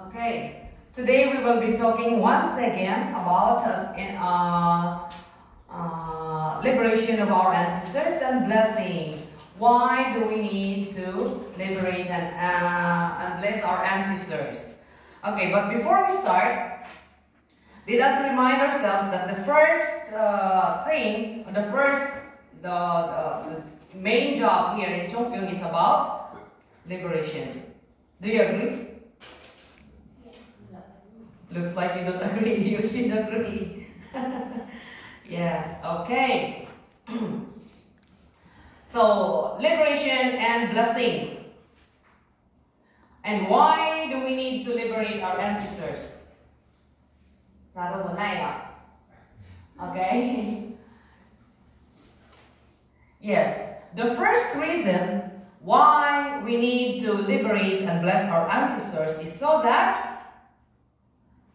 Okay, today we will be talking once again about liberation of our ancestors and blessing. Why do we need to liberate and bless our ancestors? Okay, but before we start, let us remind ourselves that the first the main job here in Chongpyong is about liberation. Do you agree? Looks like you don't agree. You should agree. Yes, okay. So, liberation and blessing. And why do we need to liberate our ancestors? Okay. Yes, the first reason why we need to liberate and bless our ancestors is so that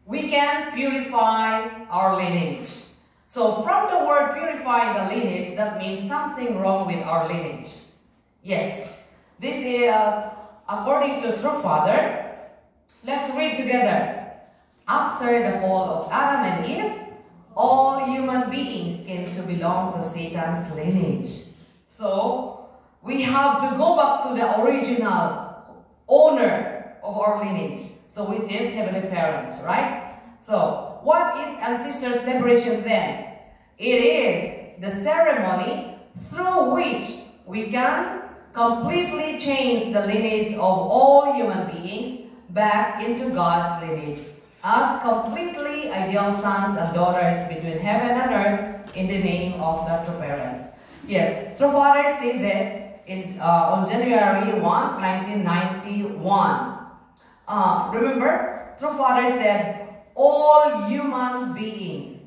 we can purify our lineage. So from the word purify the lineage, that means something wrong with our lineage. Yes, this is according to True Father. Let's read together. After the fall of Adam and Eve, all human beings came to belong to Satan's lineage. So we have to go back to the original owner of our lineage. So which is Heavenly Parents, right? So what is ancestors' liberation then? It is the ceremony through which we can completely change the lineage of all human beings back into God's lineage as completely ideal sons and daughters between heaven and earth in the name of the True Parents. Yes, True Father said this on January 1, 1991. Remember, True Father said, all human beings,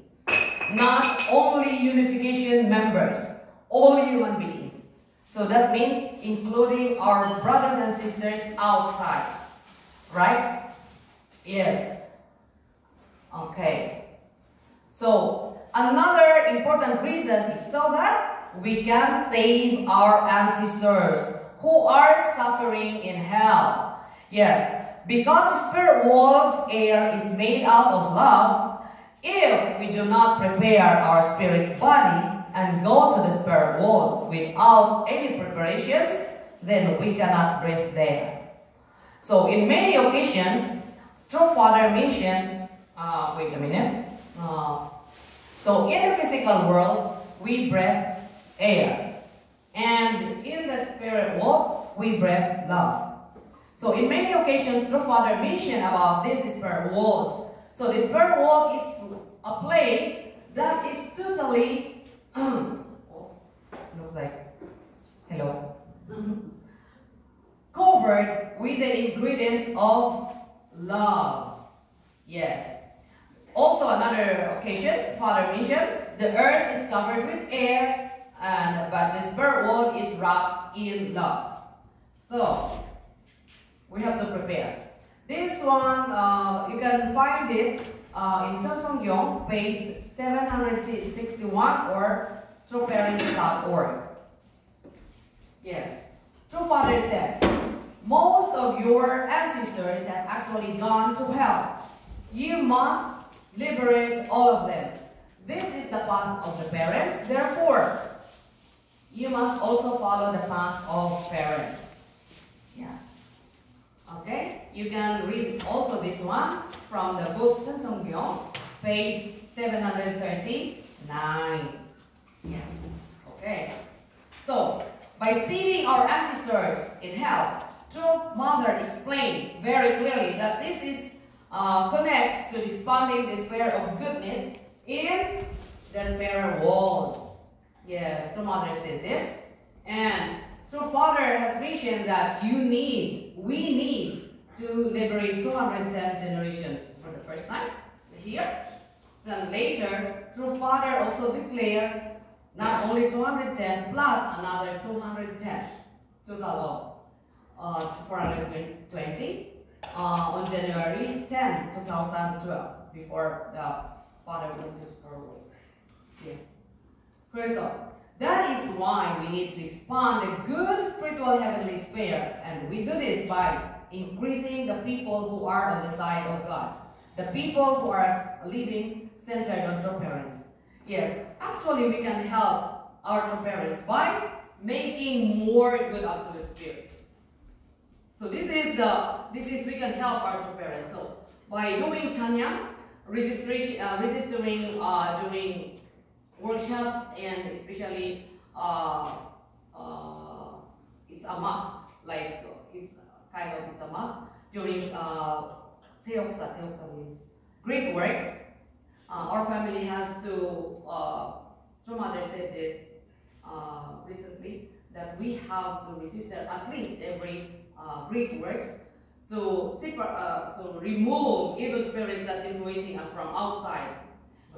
not only unification members, all human beings. So that means including our brothers and sisters outside, right? Yes. Okay. So another important reason is so that we can save our ancestors who are suffering in hell. Yes. Because spirit world's air is made out of love, if we do not prepare our spirit body and go to the spirit world without any preparations, then we cannot breathe there. So in many occasions, True Father mentioned, wait a minute. So in the physical world, we breathe air. And in the spirit world, we breathe love. So in many occasions, True Father mentioned about this spirit world. So the spirit world is a place that is totally, looks like, hello, covered with the ingredients of love. Yes. Also another occasion, Father mentioned, the earth is covered with air, but the spirit world is wrapped in love. So we have to prepare. This one, you can find this in Cheonsongyong, page 761 or trueparents.org. Yes. True Father said, most of your ancestors have actually gone to hell. You must liberate all of them. This is the path of the parents. Therefore, you must also follow the path of parents. Yes. Okay, you can read also this one from the book Cheonsongyong, page 739. Yes. Okay. So, by seeing our ancestors in hell, True Mother explained very clearly that this is connects to the expanding the sphere of goodness in the spirit world. Yes, True Mother said this, and True Father has mentioned that we need to liberate 210 generations for the first time here. Then later, True Father also declared not only 210 plus another 210, total of 420 on January 10, 2012, before the Father went to spirit world. Yes. First of all, That is why we need to expand the good spiritual heavenly sphere, and we do this by increasing the people who are on the side of God, the people who are living centered on true parents. Yes, actually we can help our true parents by making more good absolute spirits. So this is we can help our true parents. So by doing Chanya, registering doing workshops, and especially it's a must. Like it's a must during Teoksa means great works. Our family has to. Some mother said this recently, that we have to register at least every great works to remove evil spirits that influencing us from outside,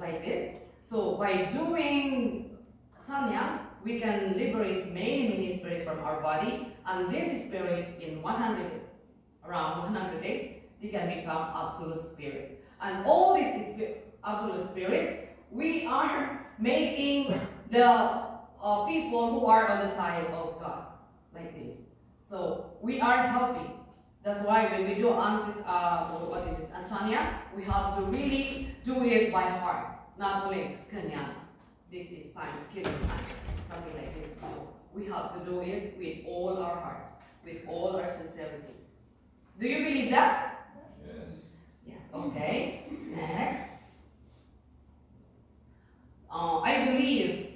like this. So by doing Sanya, we can liberate many spirits from our body, and these spirits in around 100 days, they can become absolute spirits. And all these absolute spirits, we are making the people who are on the side of God, like this. So we are helping. That's why when we do Antanya, we have to really do it by heart, not only Kanya. This is time, killing time, something like this. No, we have to do it with all our hearts, with all our sincerity. Do you believe that? Yes. Yes. Okay. Next. I believe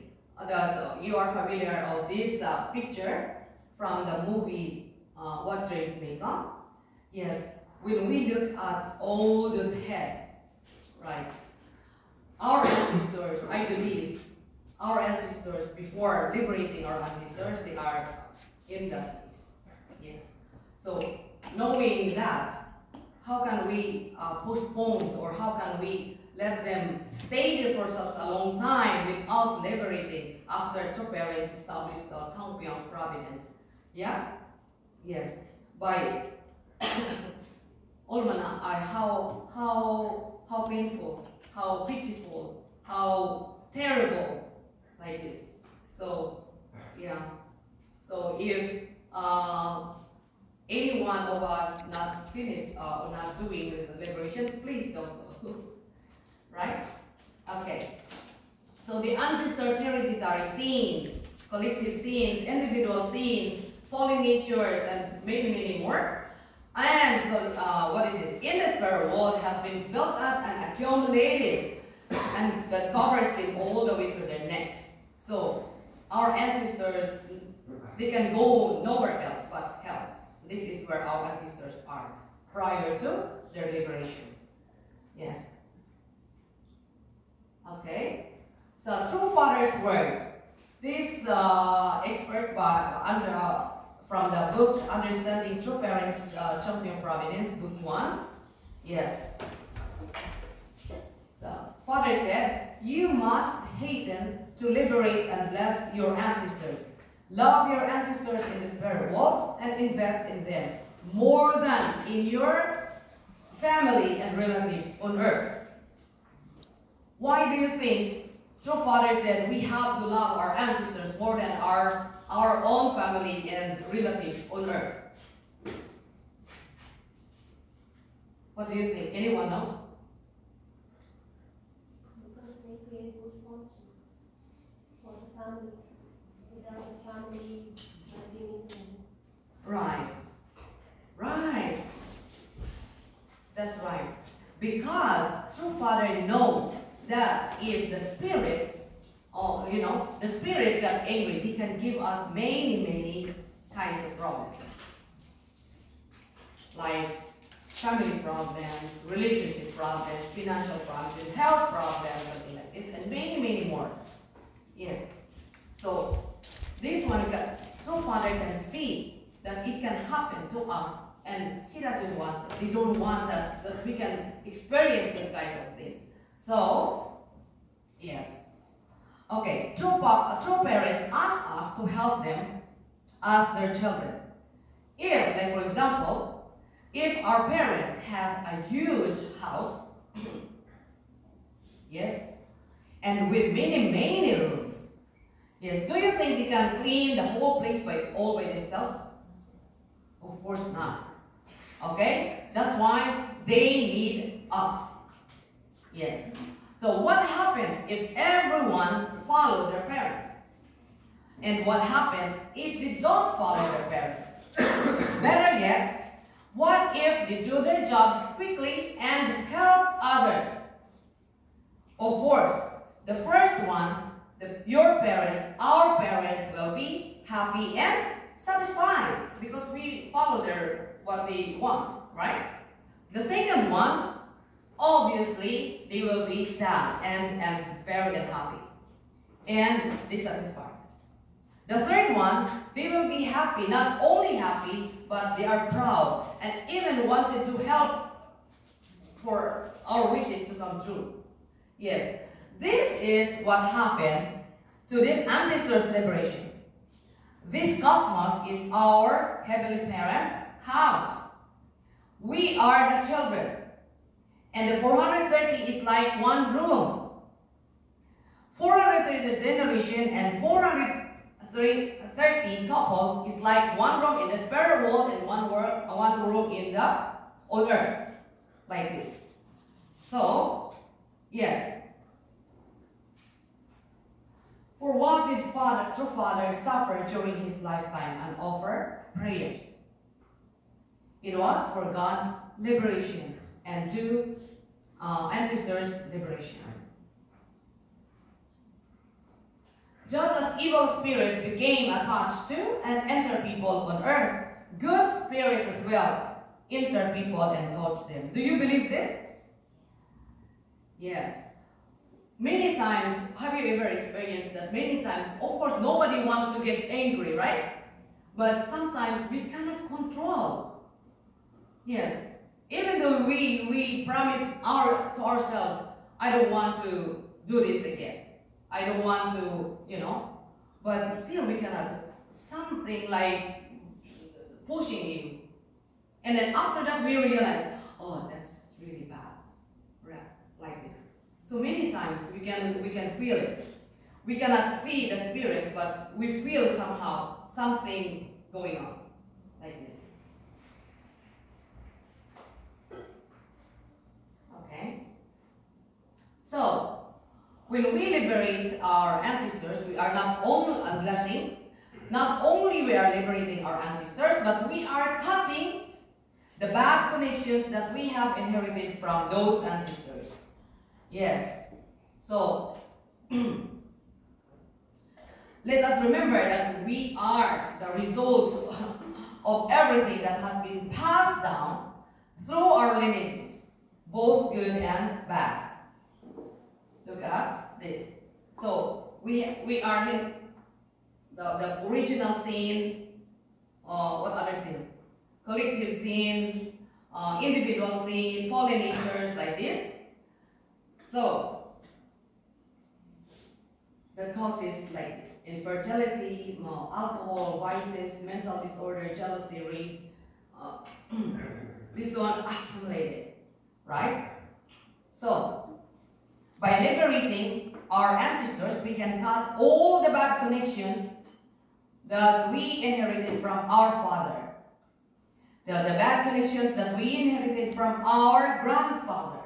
that you are familiar of this picture from the movie What Dreams May Come. Yes, when we look at all those heads, right? Our ancestors, I believe, our ancestors, before liberating our ancestors, they are in that place. Yes. So knowing that, how can we postpone, or how can we let them stay there for such a long time without liberating after two parents established the Tangpyeong province? Yeah? Yes. By Olmana, how painful, how pitiful, how terrible, like this. So, yeah. So if any one of us not finished or not doing the liberations, please do so. Right? Okay. So the ancestors' hereditary sins, collective sins, individual sins, fallen natures, and many more. And what is this? In the spirit world have been built up and accumulated, and that covers them all the way to their necks. So our ancestors, they can go nowhere else but hell. This is where our ancestors are prior to their liberations. Yes. Okay. So True Father's words. This expert from the book Understanding True Parents, Tangpyeong Province, Book 1. Yes. So Father said, you must hasten to liberate and bless your ancestors. Love your ancestors in the spirit world and invest in them more than in your family and relatives on earth. Why do you think True Father said we have to love our ancestors more than our own family and relatives on earth? What do you think? Anyone knows? Because they create good fortune for the family. Without the family, nothing is done. Right. Right. That's right. Because True Father knows that if the spirits, the spirits got angry, they can give us many kinds of problems. Like family problems, relationship problems, financial problems, health problems, something like this, and many more. Yes. So this one, True Father can see that it can happen to us, and he doesn't want, they don't want us, that we can experience these kinds of things. So, yes. Okay, true parents ask us to help them as their children. If, like for example, if our parents have a huge house, yes, and with many rooms, Yes, do you think they can clean the whole place all by themselves? Of course not. Okay? That's why they need us. Yes. So what happens if everyone follow their parents? And what happens if they don't follow their parents? Better yet, what if they do their jobs quickly and help others? Of course, the first one, your parents, our parents will be happy and satisfied because we follow what they want, right? The second one, obviously, they will be sad and very unhappy and dissatisfied. The third one, they will be happy, not only happy, but they are proud and even wanted to help for our wishes to come true. Yes, this is what happened to these ancestors' liberations. This cosmos is our Heavenly Parents' house. We are the children. And the 430 is like one room. 430 generation and 430 couples is like one room in the spirit world and one room in the on earth. Like this. So, yes. For what did true Father suffer during his lifetime and offer prayers? It was for God's liberation and to ancestors' liberation. Just as evil spirits became attached to and enter people on earth, good spirits as well enter people and coach them. Do you believe this? Yes. Many times, have you ever experienced that many times, of course, nobody wants to get angry, right? But sometimes we cannot control. Yes. Even though we promise to ourselves, I don't want to do this again. I don't want to, but still we cannot. Something like pushing you. And then after that we realize, oh, that's really bad. Right? Like this. So many times we can feel it. We cannot see the spirits, but we feel somehow something going on. Like this. Okay? So, when we liberate our ancestors, we are not only a blessing, not only we are liberating our ancestors, but we are cutting the bad connections that we have inherited from those ancestors. Yes. So, let us remember that we are the result of everything that has been passed down through our lineages, both good and bad. Look at this. So we are in the original sin. What other sin? Collective sin, individual sin, fallen natures, like this. So the cause is like this: infertility, alcohol, vices, mental disorder, jealousy, rage. This one accumulated, right? So by liberating our ancestors, we can cut all the bad connections that we inherited from our father. The bad connections that we inherited from our grandfather.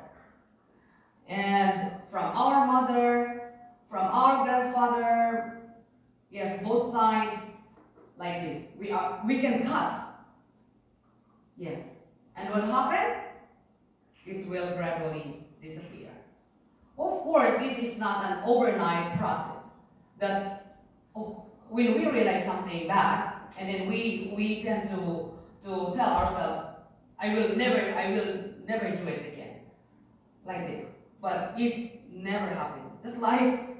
And from our mother, from our grandfather. Yes, both sides, like this. We can cut. Yes. And what happened? It will gradually disappear. Of course, this is not an overnight process. That when we realize something bad, and then we tend to tell ourselves, I will never do it again, like this. But it never happened. Just like,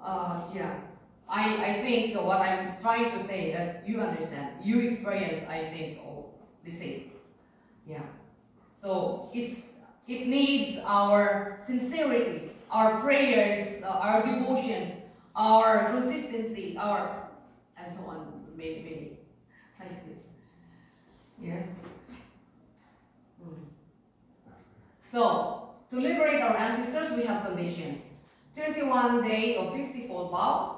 I think what I'm trying to say that you understand, you experience, I think, the same. Yeah. So it needs our sincerity, our prayers, our devotions, our consistency, and so on, maybe like this. Yes. So to liberate our ancestors, we have conditions: 31 days of 50-fold vows,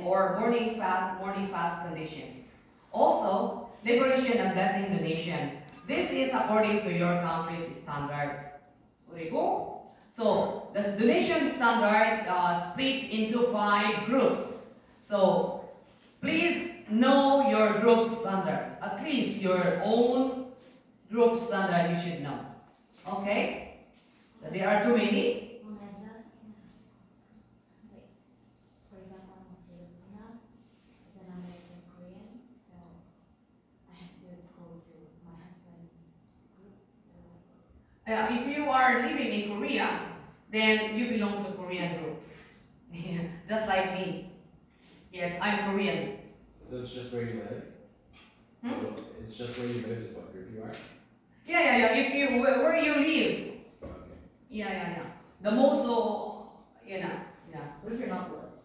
or morning fast condition. Also, liberation and blessing donation. This is according to your country's standard. 그리고 so the donation standard split into 5 groups. So please know your group standard. At least your own group standard you should know. Okay? So there are too many. For example, I'm a Filipino, then I'm American Korean, so I have to go to my husband's group. If you are living in Korea, then you belong to Korean group. Just like me. Yes, I'm Korean. So it's just where you live? So it's just where you live is what group you are? Yeah. If you where you live. Okay. Yeah. The most, yeah. What if you're not blessed?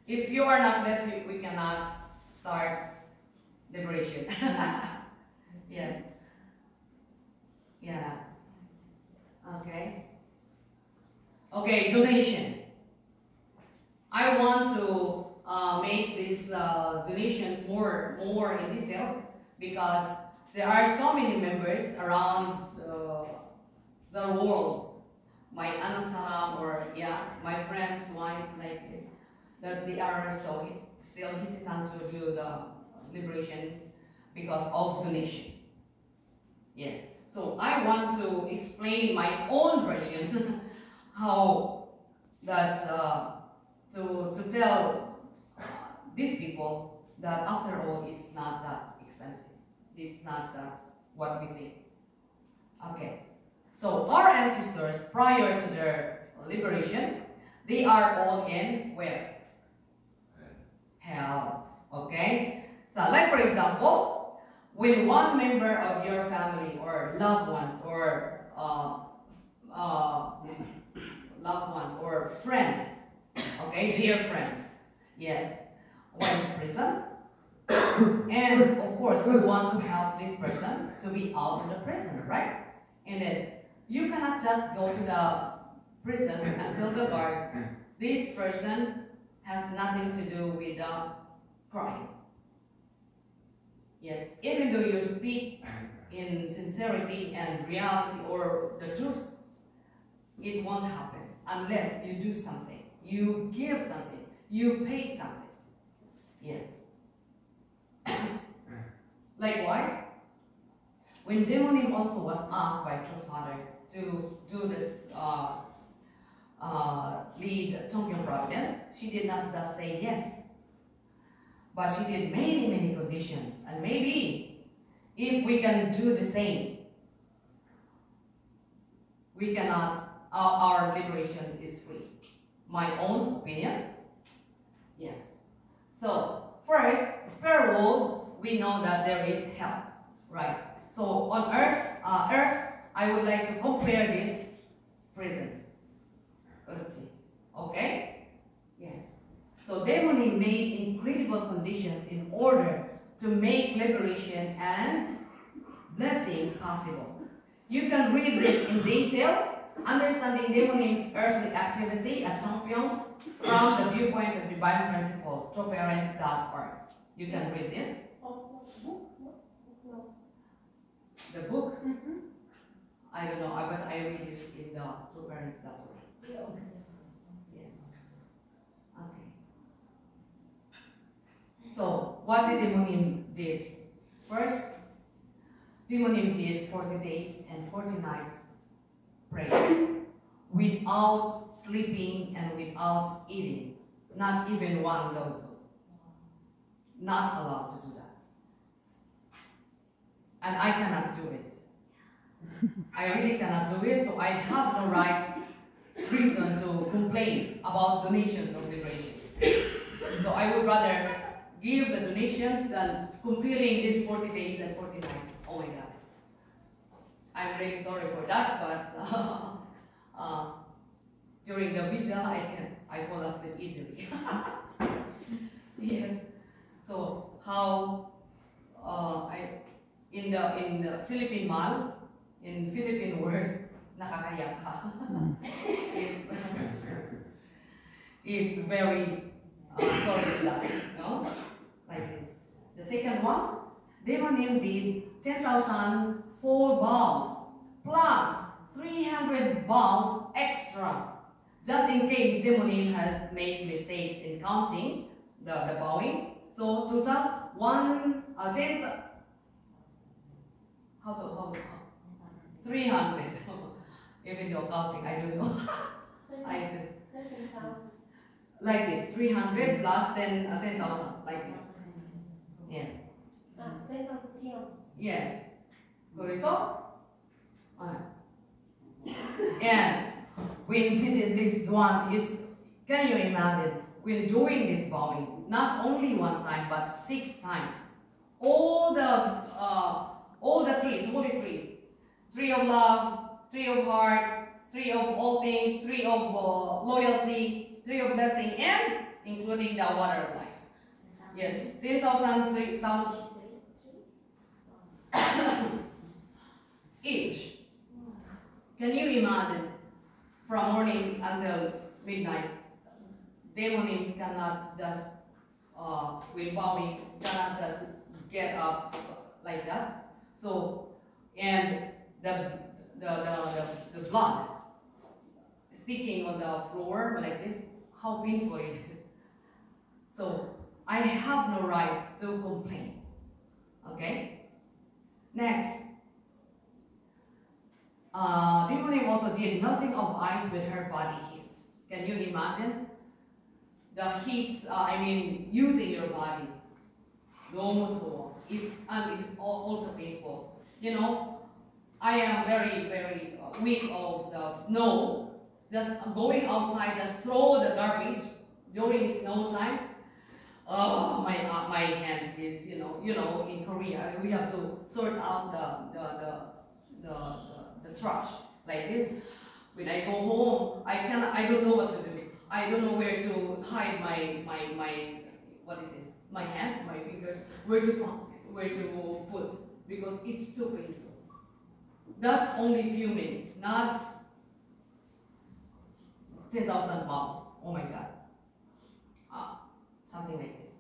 If you are not blessed, we cannot start liberation. Yes. Yeah. Okay. Okay, donations. I want to make these donations more in detail because there are so many members around the world. My anak or my friends, wives like this, that they are still hesitant to do the liberations because of donations. Yes. So I want to explain my own versions how that to tell these people that after all it's not that expensive. It's not that what we think. Okay. So our ancestors prior to their liberation, they are all in where? Hell. Okay? So like for example, when one member of your family or loved ones or friends, okay, dear friends, yes, went to prison, and of course you want to help this person to be out of the prison, right? And then you cannot just go to the prison and tell the guard this person has nothing to do with the crime. Yes, even though you speak in sincerity and reality or the truth, it won't happen unless you do something, you give something, you pay something. Yes. Likewise, when Demonim also was asked by True Father to do this lead Tongpyeong province, she did not just say yes, but she did many conditions. And maybe if we can do the same, we cannot, our liberations is free. My own opinion. Yes. So first, spirit world, we know that there is hell, right? So on earth, I would like to compare this prison. Let's see. Okay? Yes. So Demonim made incredible conditions in order to make liberation and blessing possible. You can read this in detail, understanding Demonim's earthly activity at Tongpyeong from the viewpoint of divine principle, trueparents.org. You can read this. The book? I don't know, but I read this in the trueparents.org. Yes. Okay. So, what did Demonim did? First, Demonim did 40 days and 40 nights prayer without sleeping and without eating. Not even one lozo. Not allowed to do that. And I cannot do it. I really cannot do it, so I have no right reason to complain about donations of liberation. So I would rather give the donations than compiling these 40 days and 40 nights. Oh my God. I'm really sorry for that, but during the vigil, I fall asleep easily. Yes. So how in the Philippine mal, in Philippine word, nakakayak ka. It's very sorry to that, no? Like this. The second one, Demonim did 10,000 full bows plus 300 bows extra, just in case Demonim has made mistakes in counting the bowing. So total 300. Even though counting, I don't know. I just 13,000. like this, 300 plus 10,000, like this. Yes. 10,000. Yes. Correcto? And when she did this one, can you imagine, when doing this bowing, not only one time, but 6 times. All the trees, holy trees. Tree of love, tree of heart, tree of all things, tree of loyalty, tree of blessing, and including the water of life. Yes, 10,000, 3,000 each. Can you imagine, from morning until midnight, demonims cannot just, with bowing, cannot just get up like that. So, and the blood sticking on the floor like this, how painful it is. So, I have no rights to complain. Okay? Next. Demonim also did melting of ice with her body heat. Can you imagine? The heat, using your body. No motor. It's also painful. You know, I am very, very weak of the snow. Just going outside, just throw the garbage during snow time. Oh, my hands is, you know, in Korea we have to sort out the trash like this. When I go home, I don't know what to do. I don't know where to hide my what is this? My hands, my fingers, where to put, because it's too painful. That's only few minutes, not 10,000 pounds. Oh my God. Something like this.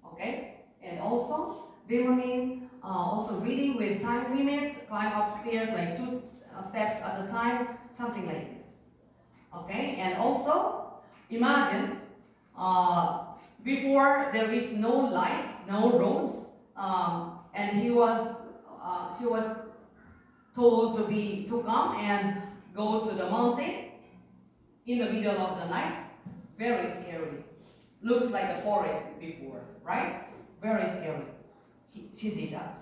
Okay? And also, Demonim also reading with time limits, climb upstairs like 2 steps at a time, something like this. Okay? And also, imagine before there is no lights, no roads, and she was told to come and go to the mountain in the middle of the night. Very scary. Looks like a forest before, right? Very scary. She did that.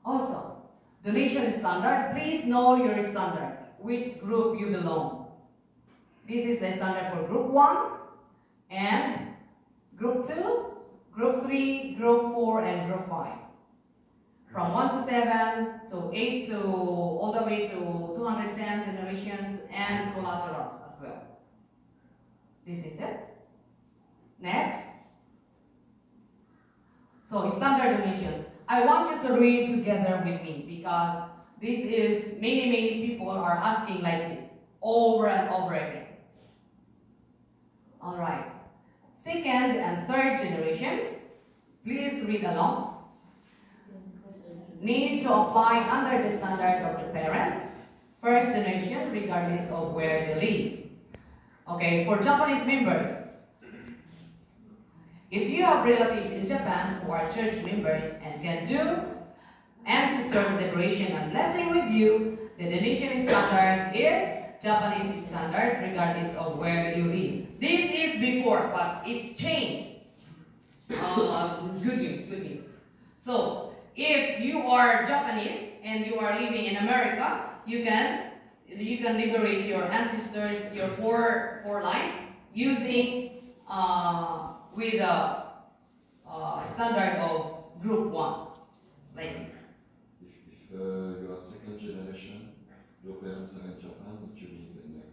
Also, donation standard. Please know your standard, which group you belong. This is the standard for group 1 and group 2, group 3, group 4, and group 5. From 1 to 7 to 8 to all the way to 210 generations and collaterals as well. This is it. Next. So standard donations. I want you to read together with me, because this is many people are asking like this over and over again. All right. Second and third generation. Please read along. Need to apply under the standard of the parents. First generation, regardless of where they live. Okay, for Japanese members, if you have relatives in Japan who are church members and can do ancestors decoration and blessing with you, the donation standard is Japanese standard, regardless of where you live. This is before, but it's changed. Good news. So, if you are Japanese and you are living in America, you can liberate your ancestors, your four lines, using with a standard of group 1, like this. If you are second generation, your parents are in Japan, but you live in a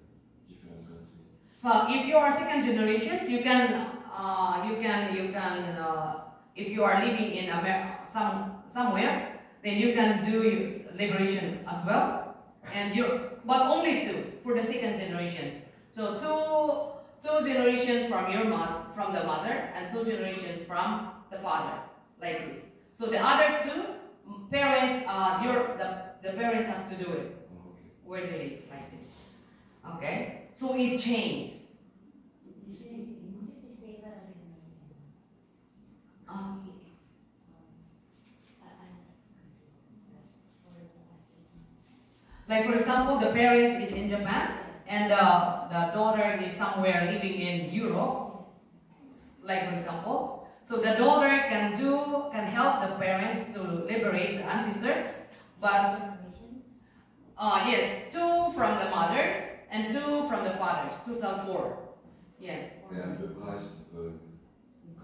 different country. So if you are second generations, you can if you are living in somewhere, then you can do liberation as well. And but only 2 for the second generations, So two generations from from the mother, and 2 generations from the father, like this. So the other 2 parents, the parents has to do it Okay. where they live, like this. Okay. So it changed. Like for example, the parents is in Japan and the daughter is somewhere living in Europe. Like for example, so the daughter can help the parents to liberate the ancestors, but yes, 2 from the mothers and 2 from the fathers, total 4. Yes. And the price of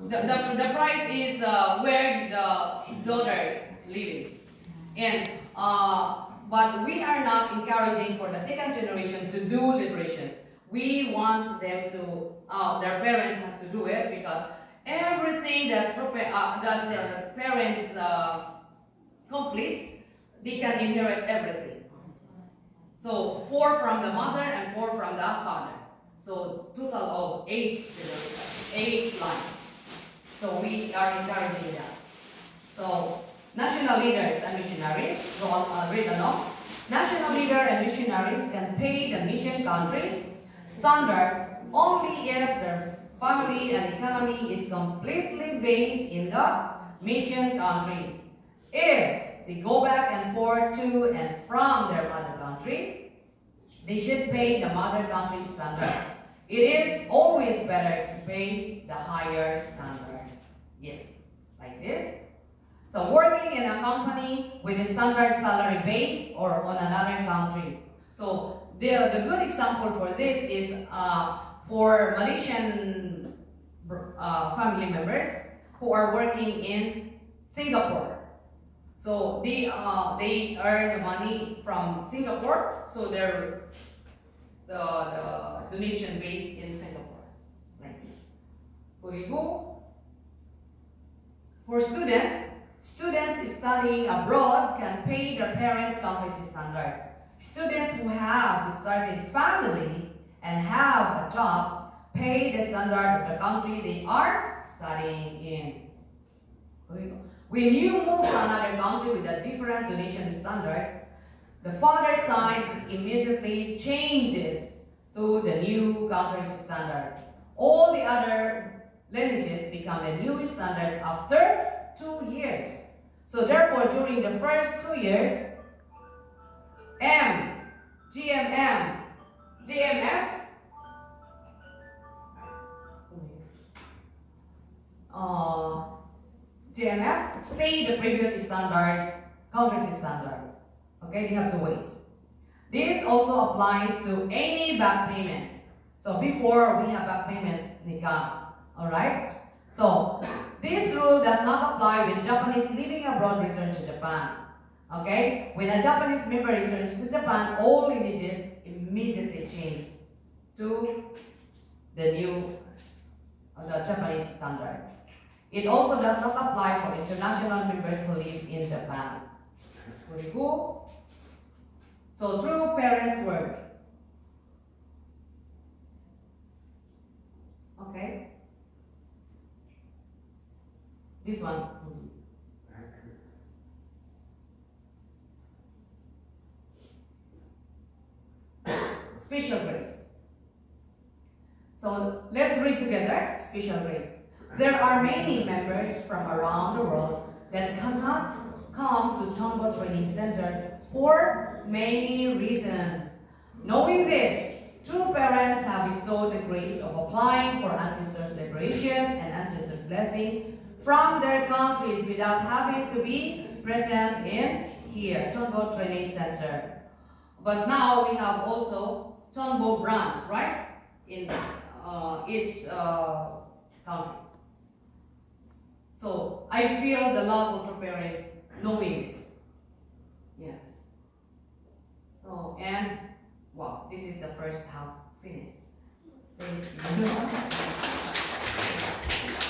The price is where the daughter living, and but we are not encouraging for the 2nd generation to do liberations. We want them to their parents has to do it, because everything that parents complete, they can inherit everything. So 4 from the mother and 4 from the father. So total of 8 lines. So we are encouraging that. So national leaders and missionaries, go on, read along. National leaders and missionaries can pay the mission countries standard only if their family and economy is completely based in the mission country. If they go back and forth to and from their mother country, they should pay the mother country standard. It is always better to pay the higher standard. Yes, like this. So working in a company with a standard salary base or on another country. So the good example for this is for Malaysian family members who are working in Singapore. So they earn the money from Singapore, so they're the donation based in Singapore, like this. 그리고 for students studying abroad can pay their parents' country standard. Students who have started family and have a job pay the standard of the country they are studying in. When you move to another country with a different donation standard, the father side immediately changes to the new country's standard. All the other lineages become the new standards after 2 years. So therefore, during the first 2 years, GMF stay the previous standards, country standard. Okay, they have to wait. This also applies to any back payments. So before we have back payments, alright? So this rule does not apply when Japanese living abroad return to Japan. Okay? When a Japanese member returns to Japan, all lineages immediately change to the new the Japanese standard. It also does not apply for international members who live in Japan. So through parents' work. Okay? This one. Special grace. So let's read together special grace. There are many members from around the world that cannot come to Chonbo Training Center for many reasons. Knowing this, true parents have bestowed the grace of applying for ancestors' liberation and ancestors' blessing from their countries without having to be present in here, Chonbo Training Center. But now we have also Chonbo branch, right? In each countries. So I feel the love of the parents knowing this. Yes. So, and wow, this is the first half finished. Thank you.